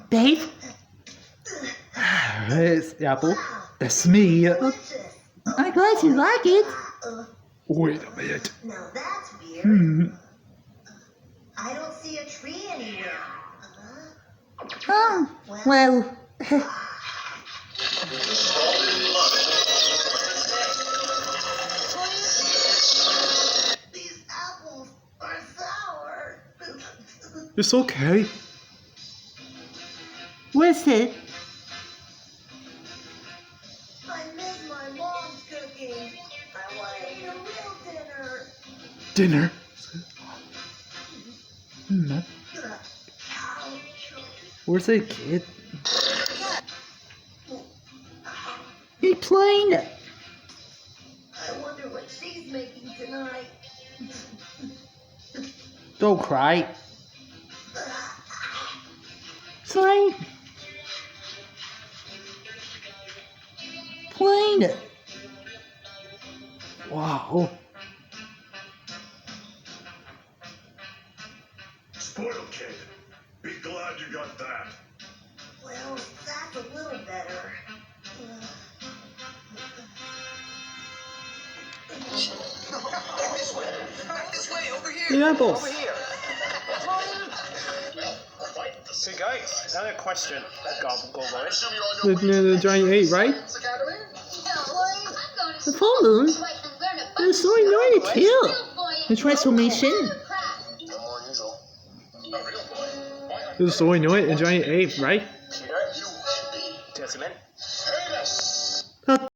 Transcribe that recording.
Dave? It's Apple. That's me. I'm glad you like it. Wait a minute. Now that's weird. I don't see a tree anywhere. Oh, well. These apples are sour. It's okay. What's it? I miss my mom's cooking. I want to eat a real dinner. Dinner. Where's the kid? He playing. I wonder what she's making tonight. Don't cry. Playing. Playing. Wow. Spoiled kid. Be glad you got that. Well, that's a little better. This way, over here. The apples. Over here. So guys, another question. Go boys. The giant 8, right? The full moon. It's so annoying to kill. The transformation. It's so annoying. The giant 8, right? Gentlemen.